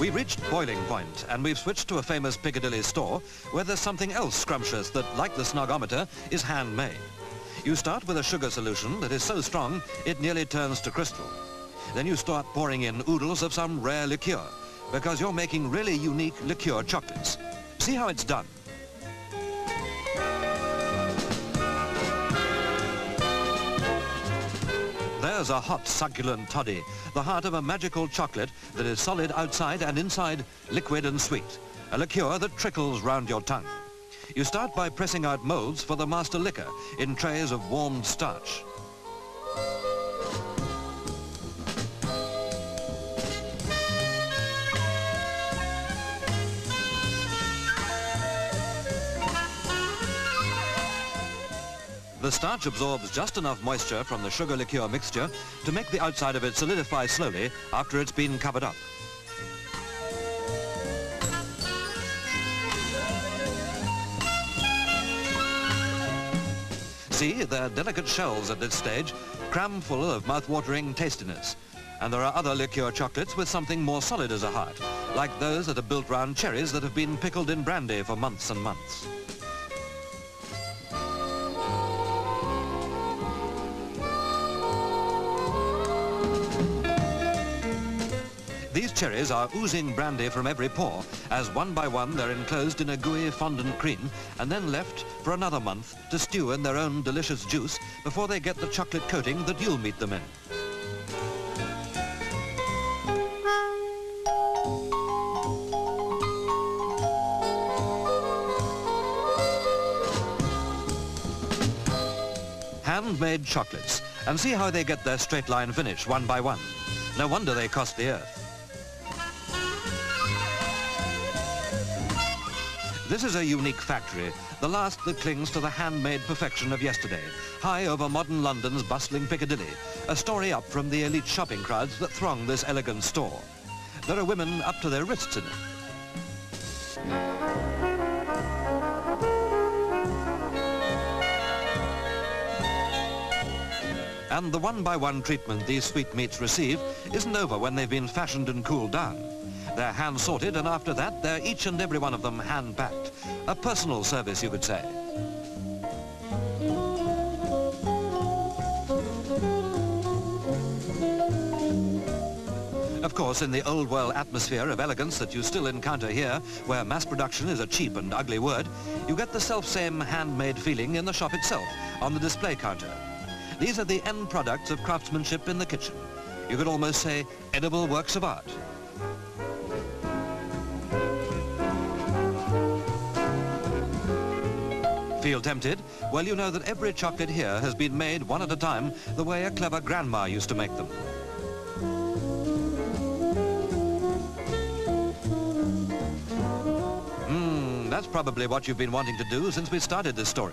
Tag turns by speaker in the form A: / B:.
A: We've reached boiling point, and we've switched to a famous Piccadilly store where there's something else scrumptious that, like the snogometer, is handmade. You start with a sugar solution that is so strong it nearly turns to crystal. Then you start pouring in oodles of some rare liqueur, because you're making really unique liqueur chocolates. See how it's done. There's a hot, succulent toddy, the heart of a magical chocolate that is solid outside and inside liquid and sweet, a liqueur that trickles round your tongue. You start by pressing out molds for the master liquor in trays of warmed starch. The starch absorbs just enough moisture from the sugar liqueur mixture to make the outside of it solidify slowly after it's been covered up. See, they're delicate shells at this stage, cram full of mouth-watering tastiness. And there are other liqueur chocolates with something more solid as a heart, like those that are built round cherries that have been pickled in brandy for months and months. These cherries are oozing brandy from every pore, as one by one they're enclosed in a gooey fondant cream and then left for another month to stew in their own delicious juice before they get the chocolate coating that you'll meet them in. Handmade chocolates, and see how they get their straight line finish one by one. No wonder they cost the earth. This is a unique factory, the last that clings to the handmade perfection of yesterday, high over modern London's bustling Piccadilly, a story up from the elite shopping crowds that throng this elegant store. There are women up to their wrists in it. And the one-by-one treatment these sweetmeats receive isn't over when they've been fashioned and cooled down. They're hand-sorted, and after that, they're each and every one of them hand-packed. A personal service, you could say. Of course, in the old-world atmosphere of elegance that you still encounter here, where mass production is a cheap and ugly word, you get the self-same handmade feeling in the shop itself, on the display counter. These are the end products of craftsmanship in the kitchen. You could almost say edible works of art. Feel tempted? Well, you know that every chocolate here has been made one at a time the way a clever grandma used to make them. That's probably what you've been wanting to do since we started this story.